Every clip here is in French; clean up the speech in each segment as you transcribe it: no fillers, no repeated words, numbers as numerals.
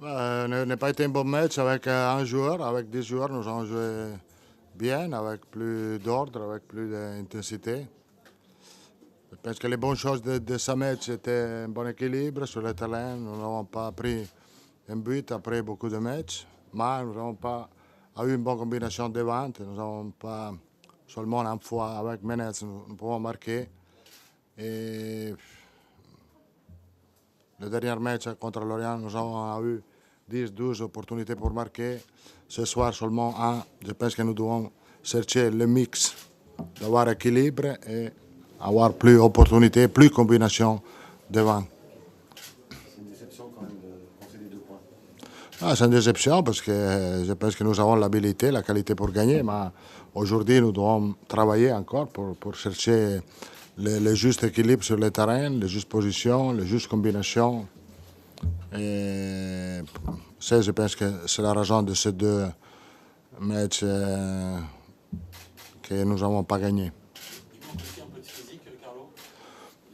N'a pas été un bon match avec un joueur. Avec 10 joueurs, nous avons joué bien, avec plus d'ordre, avec plus d'intensité. Je pense que les bonnes choses de ce match étaient un bon équilibre sur le terrain. Nous n'avons pas pris un but après beaucoup de matchs, mais nous n'avons pas eu une bonne combinaison devant. Nous n'avons pas seulement une fois avec Menez, nous pouvons marquer. Et le dernier match contre Lorient, nous avons eu 10-12 opportunités pour marquer. Ce soir, seulement un. Je pense que nous devons chercher le mix, d'avoir équilibre et avoir plus d'opportunités, plus de combinaisons devant. C'est une déception quand même de concéder 2 points. C'est une déception parce que je pense que nous avons l'habilité, la qualité pour gagner, mais aujourd'hui, nous devons travailler encore pour chercher le juste équilibre sur le terrain, les justes positions, les justes combinaisons. Et ça, je pense que c'est la raison de ces deux matchs que nous n'avons pas gagné. Un peu de physique, Carlo.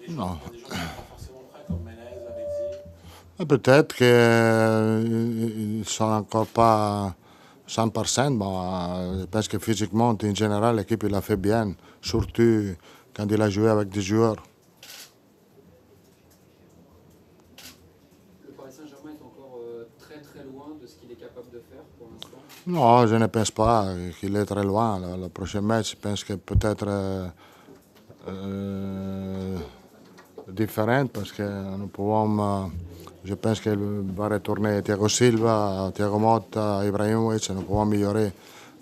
Les Non. joueurs, des joueurs qui ne sont pas forcément prêts, comme Menez, Lavezzi. Peut-être qu'ils ne sont encore pas 100%, mais je pense que physiquement, en général, l'équipe il a fait bien, surtout quand il a joué avec des joueurs. Le Paris Saint-Germain est encore très très loin de ce qu'il est capable de faire pour l'instant. Non, je ne pense pas qu'il est très loin. Le prochain match, je pense que peut-être différent parce que nous pouvons. Je pense qu'il va retourner Thiago Silva, Thiago Motta, Ibrahimovic. Nous pouvons améliorer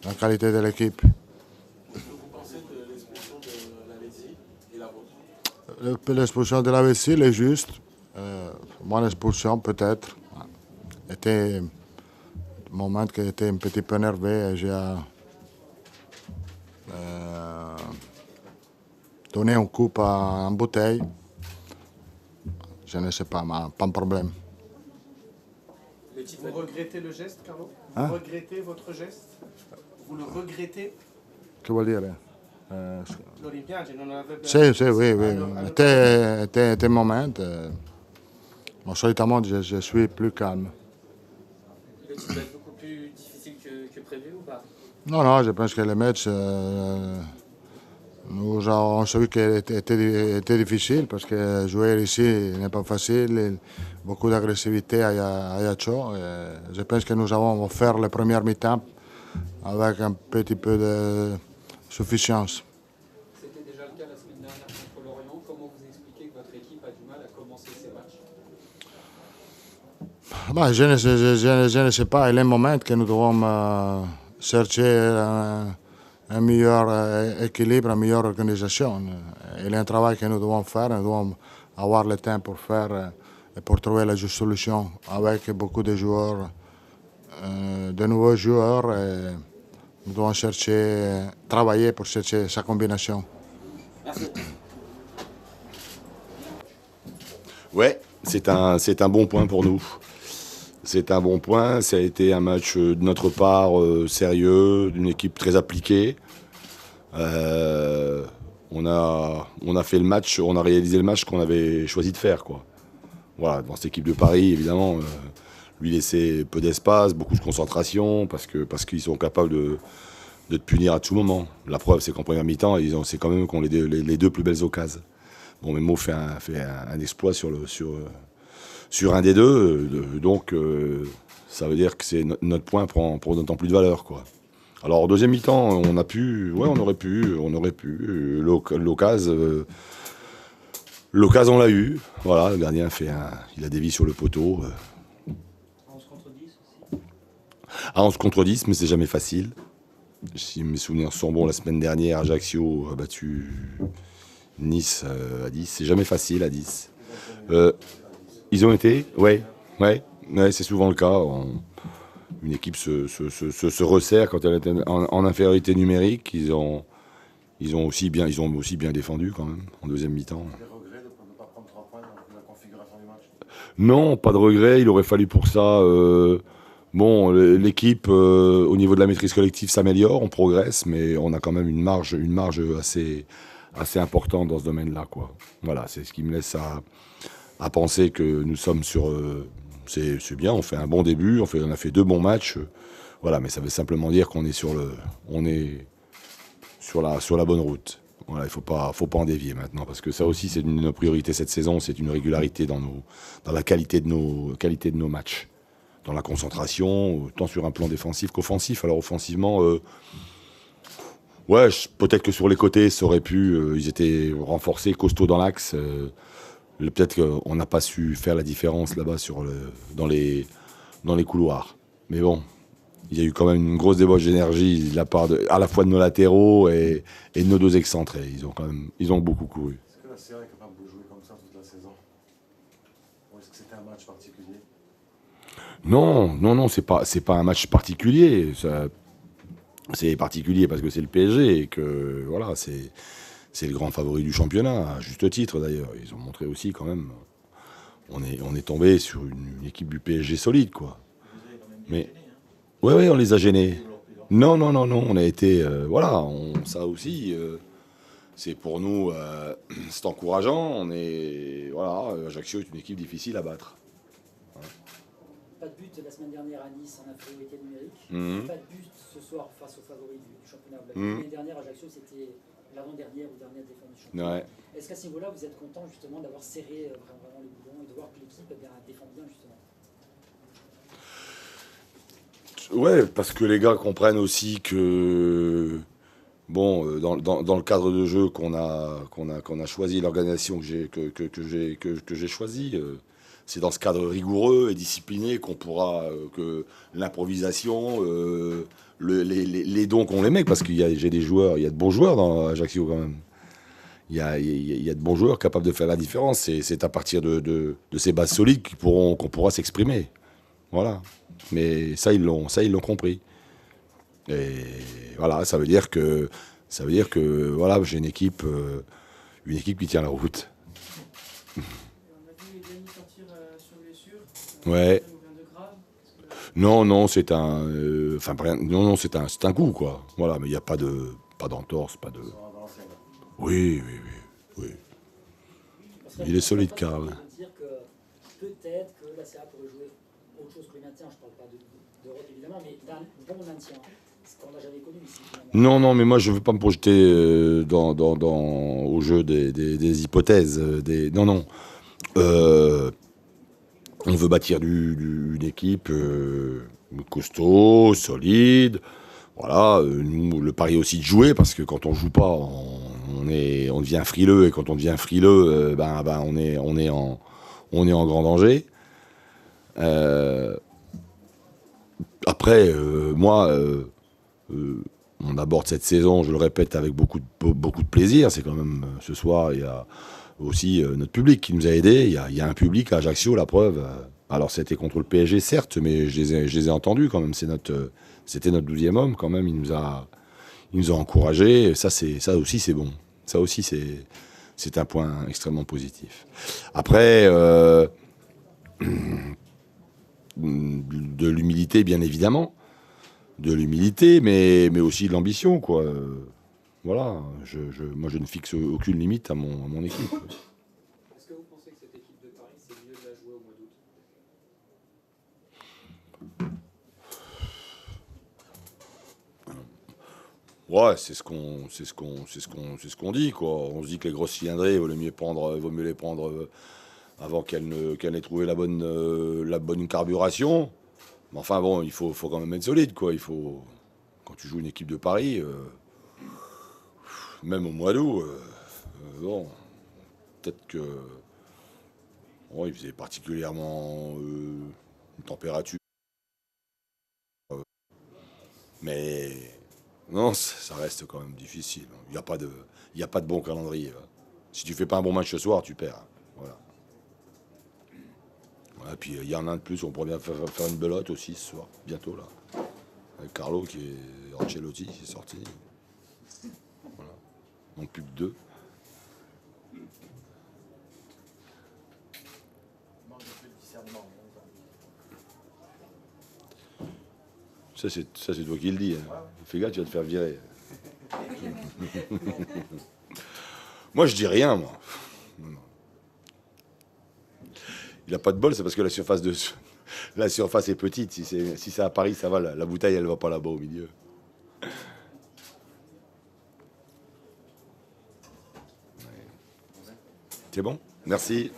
la qualité de l'équipe. Qu'est-ce que vous pensez de l'expulsion de Lavezzi et la vôtre? L'expulsion de Lavezzi est juste. Mon expulsion peut-être. Était un moment qui était un petit peu énervé et j'ai donné un coup en bouteille. Je ne sais pas, mais pas de problème. Vous regrettez le geste, Carlo? Hein? Vous regrettez votre geste? Vous le regrettez? Che vuol dire? Lo rimpiange, non avrebbe... Sì, oui. C'était un moment. Moi, solitamment, je suis plus calme. Le titre va être beaucoup plus difficile que prévu ou pas? Non, je pense que le match, nous avons vu qu'il était difficile parce que jouer ici n'est pas facile. Beaucoup d'agressivité à Ajaccio. Je pense que nous avons offert la première mi-temps avec un petit peu de suffisance. C'était déjà le cas la semaine dernière contre Lorient. Comment vous expliquez que votre équipe a du mal à commencer ces matchs? Je ne sais pas. Il y a un moment que nous devons chercher un meilleur équilibre, une meilleure organisation. Il y a un travail que nous devons faire. Nous devons avoir le temps pour faire et pour trouver la juste solution avec beaucoup de joueurs, de nouveaux joueurs. Et nous devons travailler pour chercher sa combinaison. Merci. Ouais, c'est un bon point pour nous. C'est un bon point. Ça a été un match de notre part sérieux, d'une équipe très appliquée. On a fait le match, on a réalisé le match qu'on avait choisi de faire, quoi. Voilà, dans cette équipe de Paris, évidemment, lui laisser peu d'espace, beaucoup de concentration, parce qu'ils sont capables de te punir à tout moment. La preuve, c'est qu'en première mi-temps, c'est quand même qu'on les deux plus belles occasions. Bon, Memo fait un exploit sur un des deux, donc ça veut dire que notre point prend d'autant plus de valeur, quoi. Alors en deuxième mi-temps, on aurait pu, l'occasion on l'a eu. Voilà, le gardien il a dévié sur le poteau. 11 contre 10 aussi. À 11 contre 10, mais c'est jamais facile. Si mes souvenirs sont bons, la semaine dernière, Ajaccio a battu Nice à 10. C'est jamais facile à 10. Ils ont été, ouais, c'est souvent le cas. Une équipe se resserre quand elle est en infériorité numérique. Ils ont aussi bien défendu quand même en deuxième mi-temps. Des regrets de ne pas prendre 3 points dans la configuration du match? Non, pas de regret. Il aurait fallu pour ça. L'équipe au niveau de la maîtrise collective s'améliore, on progresse, mais on a quand même une marge assez importante dans ce domaine-là, quoi. Voilà, c'est ce qui me laisse à penser que nous sommes sur c'est bien, on fait un bon début, on a fait 2 bons matchs. Voilà, mais ça veut simplement dire qu'on est sur la bonne route. Voilà, il faut pas en dévier maintenant, parce que ça aussi c'est une de nos priorités cette saison, c'est une régularité dans la qualité de nos matchs, dans la concentration, tant sur un plan défensif qu'offensif. Alors offensivement, ouais, peut-être que sur les côtés, ça aurait pu, ils étaient renforcés, costauds dans l'axe. Peut-être qu'on n'a pas su faire la différence là-bas dans les couloirs. Mais bon, il y a eu quand même une grosse débauche d'énergie de la part à la fois de nos latéraux et de nos 2 excentrés. Ils ont beaucoup couru. Est-ce que la série est capable de jouer comme ça toute la saison? Ou est-ce que c'était un match particulier? Non, c'est pas un match particulier. C'est particulier parce que c'est le PSG et que voilà, c'est le grand favori du championnat, à juste titre d'ailleurs. Ils ont montré aussi quand même. On est tombé sur une équipe du PSG solide, quoi. Mais ouais, on les a gênés. Non, on a été voilà, ça aussi. C'est pour nous, c'est encourageant. Voilà, Ajaccio est une équipe difficile à battre. Pas de but la semaine dernière à Nice en infériorité numérique. Mhm. Pas de but ce soir face aux favoris du championnat. Mhm. L'année dernière, Ajaccio, c'était l'avant-dernière ou dernière défense du championnat. Ouais. Est-ce qu'à ce niveau-là, vous êtes content justement d'avoir serré vraiment les boulons et de voir que l'équipe défend bien justement? Ouais, parce que les gars comprennent aussi que bon, dans le cadre de jeu qu'on a choisi, l'organisation que j'ai choisie, c'est dans ce cadre rigoureux et discipliné qu'on pourra que l'improvisation, les dons qu'on les met, parce j'ai des joueurs, il y a de bons joueurs dans Ajaccio quand même. Il y a de bons joueurs capables de faire la différence. C'est à partir de ces bases solides qu'on pourra s'exprimer. Voilà. Mais ça ils l'ont compris. Et voilà, ça veut dire que voilà, j'ai une équipe qui tient la route. On a vu Denis sortir sur blessure. Ouais. Rien de grave. Non, c'est un coup, quoi. Voilà, mais il n'y a pas d'entorse, pas de. Oui. Il est solide, Karl. Dire que peut-être que la CA pourrait jouer autre chose que le maintien. Je ne parle pas d'Europe évidemment, mais d'un bon maintien. Ce qu'on n'a jamais connu ici. Non, mais moi je veux pas me projeter au jeu des hypothèses. Non. On veut bâtir une équipe costaud, solide. Voilà, nous, le pari aussi de jouer, parce que quand on joue pas, on devient frileux, et quand on devient frileux, on est en grand danger. Après, moi, on aborde cette saison, je le répète, avec beaucoup de plaisir. C'est quand même ce soir, il y a aussi notre public qui nous a aidés. Il y a un public à Ajaccio, la preuve. Alors c'était contre le PSG, certes, mais je les ai entendus quand même. C'était notre 12e homme quand même. Il nous a encouragés. Ça aussi, c'est bon. Ça aussi, c'est un point extrêmement positif. Après, de l'humilité, bien évidemment. De l'humilité, mais aussi de l'ambition, quoi. Voilà. Moi, je ne fixe aucune limite à mon équipe. Est-ce que vous pensez que cette équipe de Paris, c'est mieux de la jouer au mois d'août? Ouais, c'est ce qu'on dit, quoi. On se dit que les grosses cylindrées, il vaut mieux les prendre avant qu'elles n'aient trouvé la bonne carburation. Mais enfin bon, il faut quand même être solide, quoi. Quand tu joues une équipe de Paris, même au mois d'août, bon, peut-être que il faisait particulièrement une température. Mais non, ça reste quand même difficile. Il n'y a pas de bon calendrier. Si tu fais pas un bon match ce soir, tu perds. Voilà. Et puis il y en a un de plus, on pourrait bien faire une belote aussi ce soir, bientôt là. Avec Carlo qui est Ancelotti, qui est sorti. Voilà. Donc plus que 2. Ça c'est toi qui le dis. Hein. Fais gaffe, tu vas te faire virer. Moi je dis rien, moi. Il a pas de bol, c'est parce que la surface de La surface est petite. Si c'est à Paris, ça va. La bouteille, elle va pas là-bas au milieu. C'est bon? Merci.